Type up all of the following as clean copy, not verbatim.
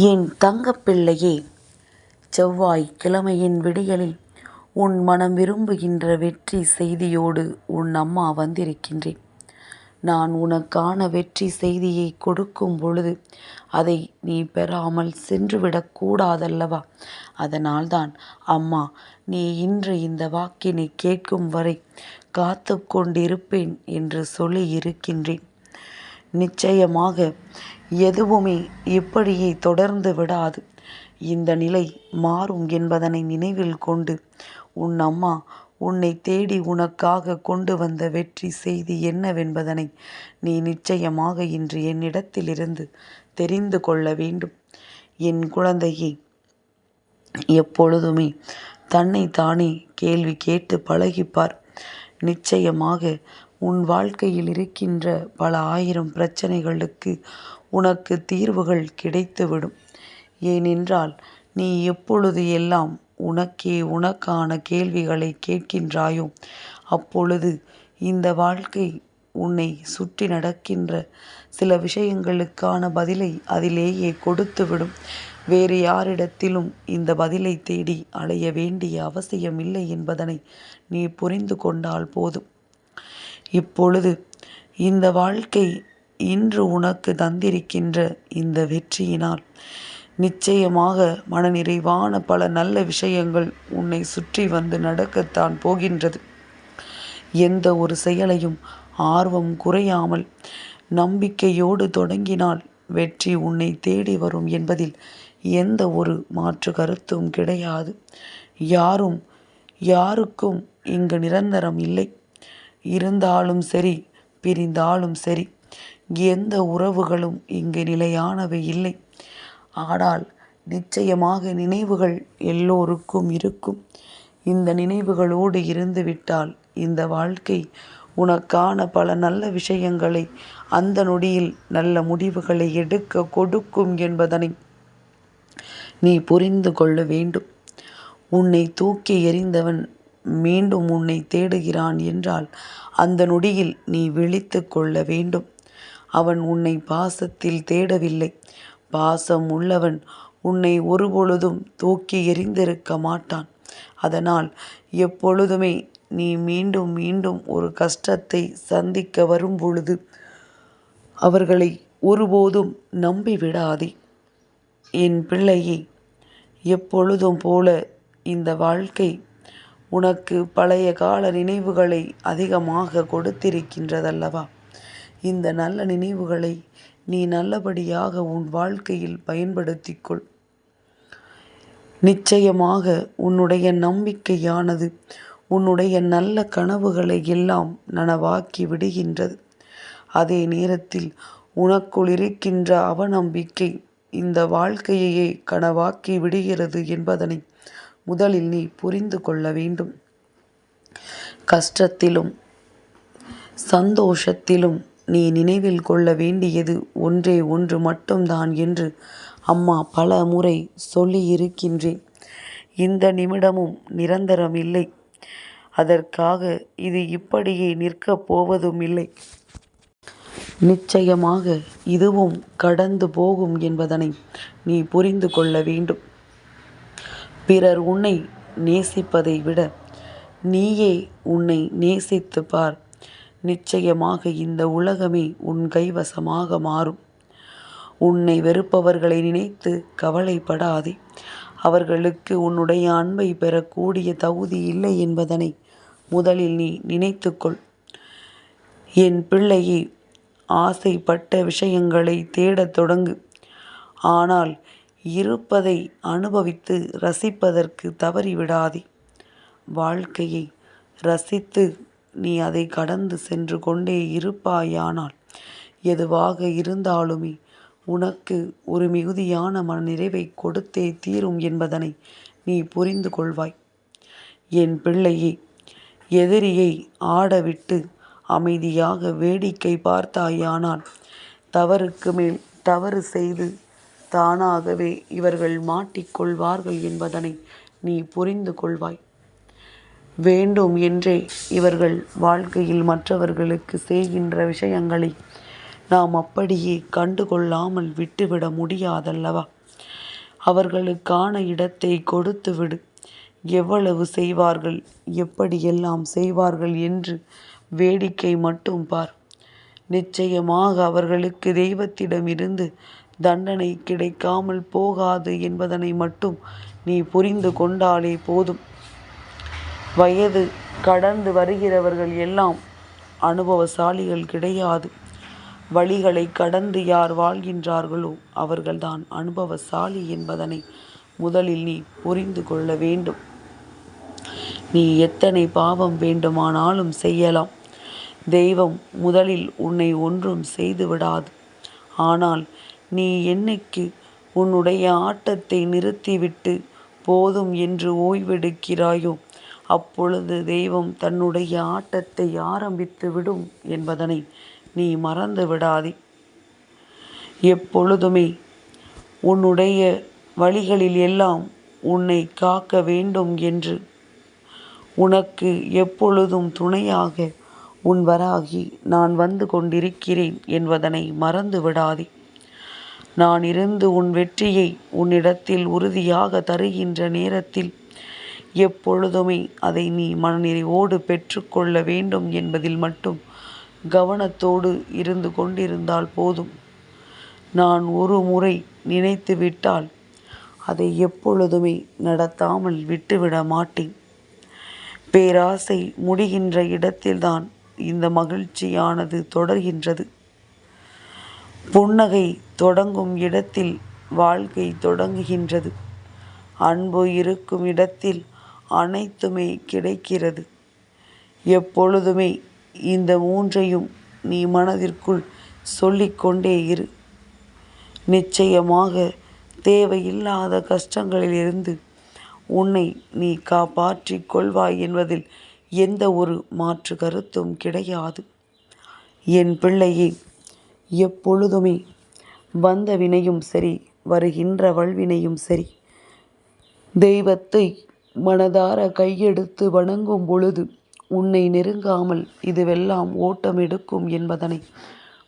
என் தங்கப்பிள்ளையே, செவ்வாய் கிழமையின் விடியலில் உன் மனம் விரும்புகின்ற வெற்றி செய்தியோடு உன் அம்மா வந்திருக்கின்றேன். நான் உனக்கான வெற்றி செய்தியை கொடுக்கும் பொழுது அதை நீ பெறாமல் சென்றுவிடக்கூடாதல்லவா? அதனால்தான் அம்மா நீ இன்று இந்த வாக்கினை கேட்கும் வரை காத்து கொண்டிருப்பேன் என்று சொல்லி இருக்கின்றேன். நிச்சயமாக எதுவுமே இப்படியே தொடர்ந்து விடாது. இந்த நிலை மாறும் என்பதனை நினைவில் கொண்டு உன் அம்மா உன்னை தேடி உனக்காக கொண்டு வந்த வெற்றி செய்தி என்னவென்பதனை நீ நிச்சயமாக இன்று என்னிடத்திலிருந்து தெரிந்து கொள்ள வேண்டும். என் குழந்தையே, எப்பொழுதுமே தன்னைத்தானே கேள்வி கேட்டு பழகிப்பார். நிச்சயமாக உன் வாழ்க்கையில் இருக்கின்ற பல ஆயிரம் பிரச்சனைகளுக்கு உனக்கு தீர்வுகள் கிடைத்துவிடும். ஏனென்றால் நீ எப்பொழுது எல்லாம் உனக்கான கேள்விகளை கேட்கின்றாயோ அப்பொழுது இந்த வாழ்க்கை உன்னை சுற்றி நடக்கின்ற சில விஷயங்களுக்கான பதிலை அதிலேயே கொடுத்துவிடும். வேறு யாரிடத்திலும் இந்த பதிலை தேடி அலைய வேண்டிய அவசியமில்லை என்பதனை நீ புரிந்து கொண்டால் போதும். இப்பொழுது இந்த வாழ்க்கை இன்று உனக்கு தந்திருக்கின்ற இந்த வெற்றியினால் நிச்சயமாக மனநிறைவான பல நல்ல விஷயங்கள் உன்னை சுற்றி வந்து நடக்கத்தான் போகின்றது. எந்த ஒரு செயலையும் ஆர்வம் குறையாமல் நம்பிக்கையோடு தொடங்கினால் வெற்றி உன்னை தேடி வரும் என்பதில் எந்த ஒரு மாற்று கருத்தும் கிடையாது. யாருக்கும் இங்கு நிரந்தரம் இல்லை. இருந்தாலும் சரி, பிரிந்தாலும் சரி, எந்த உறவுகளும் இங்கு நிலையானவை இல்லை. ஆனால் நிச்சயமாக நினைவுகள் எல்லோருக்கும் இருக்கும். இந்த நினைவுகளோடு இருந்துவிட்டால் இந்த வாழ்க்கை உனக்கான பல நல்ல விஷயங்களை அந்த நொடியில் நல்ல முடிவுகளை எடுக்க கொடுக்கும் என்பதனை நீ புரிந்து கொள்ள வேண்டும். உன்னை தூக்கி எறிந்தவன் மீண்டும் உன்னை தேடுகிறான் என்றால் அந்த நொடியில் நீ விழித்து கொள்ள வேண்டும். அவன் உன்னை பாசத்தில் தேடவில்லை. பாசம் உள்ளவன் உன்னை ஒருபொழுதும் தூக்கி எறிந்திருக்க மாட்டான். அதனால் எப்பொழுதுமே நீ மீண்டும் மீண்டும் ஒரு கஷ்டத்தை சந்திக்க வரும் பொழுது அவர்களை ஒருபோதும் நம்பிவிடாதே. என் பிள்ளையே, எப்பொழுதும் போல இந்த வாழ்க்கை உனக்கு பழைய கால நினைவுகளை அதிகமாக கொடுத்திருக்கின்றதல்லவா? இந்த நல்ல நினைவுகளை நீ நல்லபடியாக உன் வாழ்க்கையில் பயன்படுத்திக்கொள். நிச்சயமாக உன்னுடைய நம்பிக்கையானது உன்னுடைய நல்ல கனவுகளை எல்லாம் நனவாக்கி விடுகின்றது. அதே நேரத்தில் உனக்குள் இருக்கின்ற அவநம்பிக்கை இந்த வாழ்க்கையையே கனவாக்கி விடுகிறது என்பதனை முதலில் நீ புரிந்து கொள்ள வேண்டும். கஷ்டத்திலும் சந்தோஷத்திலும் நீ நினைவில் கொள்ள வேண்டியது ஒன்றே ஒன்று மட்டும்தான் என்று அம்மா பல முறை சொல்லியிருக்கின்றேன். இந்த நிமிடமும் நிரந்தரம் இல்லை. அதற்காக இது இப்படியே நிற்கப் போவதும் இல்லை. நிச்சயமாக இதுவும் கடந்து போகும் என்பதனை நீ புரிந்து கொள்ள வேண்டும். பிறர் உன்னை நேசிப்பதை விட நீயே உன்னை நேசித்து பார். நிச்சயமாக இந்த உலகமே உன் கைவசமாக மாறும். உன்னை வெறுப்பவர்களை நினைத்து கவலைப்படாதே. அவர்களுக்கு உன்னுடைய அன்பை பெறக்கூடிய தகுதி இல்லை என்பதனை முதலில் நீ நினைத்துக்கொள். என் பிள்ளையே, ஆசைப்பட்ட விஷயங்களை தேடத் தொடங்கு. ஆனால் இருப்பதை அனுபவித்து ரசிப்பதற்கு தவறிவிடாதே. வாழ்க்கையை ரசித்து நீ அதை கடந்து சென்று கொண்டே இருப்பாயானால் எதுவாக இருந்தாலுமே உனக்கு ஒரு மிகுதியான மனநிறைவை கொடுத்தே தீரும் என்பதனை நீ புரிந்து கொள்வாய். என் பிள்ளையே, எதிரியை ஆடவிட்டு அமைதியாக வேடிக்கை பார்த்தாயானால் தவறுக்கு மேல் தவறு செய்து தானாகவே இவர்கள் மாட்டிக்கொள்வார்கள் என்பதனை நீ புரிந்து கொள்வாய். வேண்டும் என்றே இவர்கள் வாழ்க்கையில் மற்றவர்களுக்கு செய்கின்ற விஷயங்களை நாம் அப்படியே கண்டுகொள்ளாமல் விட்டுவிட முடியாதல்லவா? அவர்களுக்கான இடத்தை கொடுத்துவிடு. எவ்வளவு செய்வார்கள், எப்படியெல்லாம் செய்வார்கள் என்று வேடிக்கை மட்டும் பார். நிச்சயமாக அவர்களுக்கு தெய்வத்திடமிருந்து தண்டனை கிடைக்காமல் போகாது என்பதனை மட்டும் நீ புரிந்து கொண்டாலே போதும். வயது கடந்து வருகிறவர்கள் எல்லாம் அனுபவசாலிகள் கிடையாது. வழிகளை கடந்து யார் வாழ்கின்றார்களோ அவர்கள்தான் அனுபவசாலி என்பதனை முதலில் நீ புரிந்து கொள்ள வேண்டும். நீ எத்தனை பாவம் வேண்டுமானாலும் செய்யலாம். தெய்வம் முதலில் உன்னை ஒன்றும் செய்து விடாது. ஆனால் நீ என்னைக்கு உன்னுடைய ஆட்டத்தை நிறுத்திவிட்டு போதும் என்று ஓய்வெடுக்கிறாயோ அப்பொழுது தெய்வம் தன்னுடைய ஆட்டத்தை ஆரம்பித்து விடும் என்பதனை நீ மறந்து விடாதே. எப்பொழுதுமே உன்னுடைய வழிகளில் எல்லாம் உன்னை காக்க வேண்டும் என்று உனக்கு எப்பொழுதும் துணையாக உன் வராகி நான் வந்து கொண்டிருக்கிறேன் என்பதனை மறந்து விடாதே. நான் இருந்து உன் வெற்றியை உன்னிடத்தில் உறுதியாக தருகின்ற நேரத்தில் எப்பொழுதுமே அதை நீ மனநிறைவோடு பெற்றுக்கொள்ள வேண்டும் என்பதில் மட்டும் கவனத்தோடு இருந்து கொண்டிருந்தால் போதும். நான் ஒரு முறை நினைத்து விட்டால் அதை எப்பொழுதுமே நடத்தாமல் விட்டுவிட மாட்டேன். பேராசை முடிகின்ற இடத்தில்தான் இந்த மகிழ்ச்சியானது தொடர்கின்றது. புன்னகை தொடங்கும் இடத்தில் வாழ்க்கை தொடங்குகின்றது. அன்பு இருக்கும் இடத்தில் அனைத்துமே கிடைக்கிறது. எப்பொழுதுமே இந்த மூன்றையும் நீ மனதிற்குள் சொல்லிக்கொண்டே இரு. நிச்சயமாக தேவையில்லாத கஷ்டங்களிலிருந்து உன்னை நீ காப்பாற்றிக் கொள்வாய் என்பதில் எந்த ஒரு மாற்று கருத்தும் கிடையாது. என் பிள்ளையே, எப்பொழுதுமே வந்த வினையும் சரி, வருகின்ற வல்வினையும் சரி, தெய்வத்தை மனதார கையெடுத்து வணங்கும் பொழுது உன்னை நெருங்காமல் இதுவெல்லாம் ஓட்டம் எடுக்கும் என்பதனை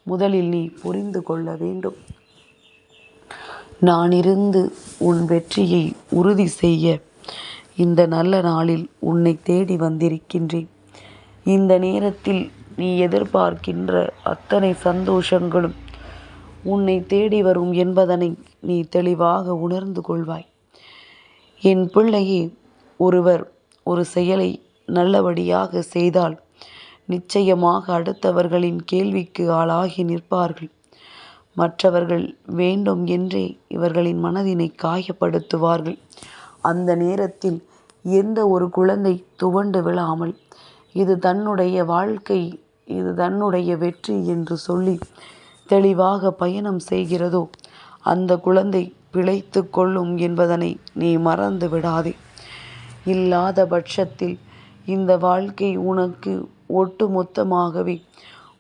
முதலில் நீ புரிந்து கொள்ள வேண்டும். நான் இருந்து உன் வெற்றியை உறுதி செய்ய இந்த நல்ல நாளில் உன்னை தேடி வந்திருக்கின்றேன். இந்த நேரத்தில் நீ எதிர்பார்க்கின்ற அத்தனை சந்தோஷங்களும் உன்னை தேடி வரும் என்பதனை நீ தெளிவாக உணர்ந்து கொள்வாய். என் பிள்ளையே, ஒருவர் ஒரு செயலை நல்லபடியாக செய்தால் நிச்சயமாக அடுத்தவர்களின் கேள்விக்கு ஆளாகி நிற்பார்கள். மற்றவர்கள் வேண்டும் என்றே இவர்களின் மனதினை காயப்படுத்துவார்கள். அந்த நேரத்தில் எந்த ஒரு குழந்தை துவண்டு விழாமல் இது தன்னுடைய வாழ்க்கை, இது தன்னுடைய வெற்றி என்று சொல்லி தெளிவாக பயணம் செய்கிறதோ அந்த குழந்தை பிழைத்து கொள்ளும் என்பதனை நீ மறந்து விடாதே. இல்லாத பட்சத்தில் இந்த வாழ்க்கை உனக்கு ஒட்டுமொத்தமாகவே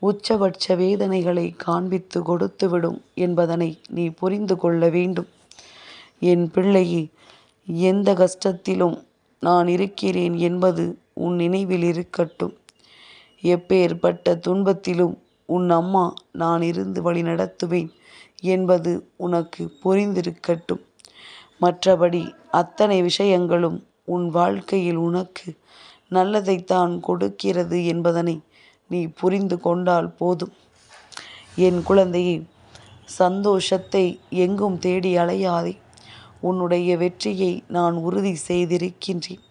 உச்சபட்ச வேதனைகளை காண்பித்து கொடுத்துவிடும் என்பதனை நீ புரிந்து கொள்ள வேண்டும். என் பிள்ளையே, எந்த கஷ்டத்திலும் நான் இருக்கிறேன் என்பது உன் நினைவில் இருக்கட்டும். எப்பேற்பட்ட துன்பத்திலும் உன் அம்மா நான் இருந்து வழி நடத்துவேன் என்பது உனக்கு புரிந்திருக்கட்டும். மற்றபடி அத்தனை விஷயங்களும் உன் வாழ்க்கையில் உனக்கு நல்லதைத்தான் கொடுக்கிறது என்பதனை நீ புரிந்து கொண்டால் போதும். என் குழந்தையே, சந்தோஷத்தை எங்கும் தேடி அலையாதே. உன்னுடைய வெற்றியை நான் உறுதி செய்திருக்கின்றேன்.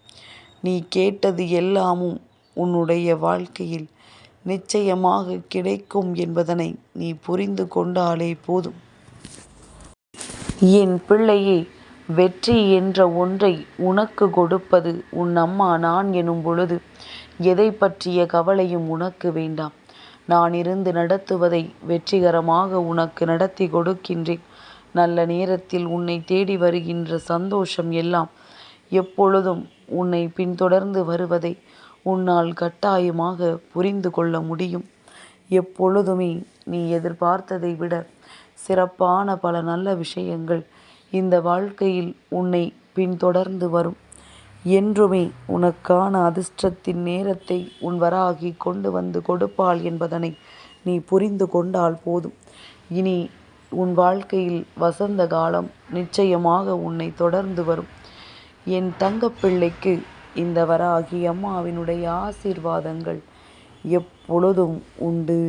நீ கேட்டது எல்லாமும் உன்னுடைய வாழ்க்கையில் நிச்சயமாக கிடைக்கும் என்பதனை நீ புரிந்து கொண்டாலே போதும். என் பிள்ளையே, வெற்றி என்ற ஒன்றை உனக்கு கொடுப்பது உன் அம்மா நான் எனும் பொழுது எதை பற்றிய கவலையும் உனக்கு வேண்டாம். நான் இருந்து நடத்துவதை வெற்றிகரமாக உனக்கு நடத்தி கொடுக்கின்றேன். நல்ல நேரத்தில் உன்னை தேடி வருகின்ற சந்தோஷம் எல்லாம் எப்பொழுதும் உன்னை பின்தொடர்ந்து வருவதை உன்னால் கட்டாயமாக புரிந்து கொள்ள முடியும். எப்பொழுதுமே நீ எதிர்பார்த்ததை விட சிறப்பான பல நல்ல விஷயங்கள் இந்த வாழ்க்கையில் உன்னை பின்தொடர்ந்து வரும். என்றுமே உனக்கான அதிர்ஷ்டத்தின் நேரத்தை உன் வராகி கொண்டு வந்து கொடுப்பாள் என்பதனை நீ புரிந்து கொண்டால் போதும். இனி உன் வாழ்க்கையில் வசந்த காலம் நிச்சயமாக உன்னை தொடர்ந்து வரும். என் தங்கப்பிள்ளைக்கு இந்த வராகி அம்மாவினுடைய ஆசீர்வாதங்கள் எப்பொழுதும் உண்டு.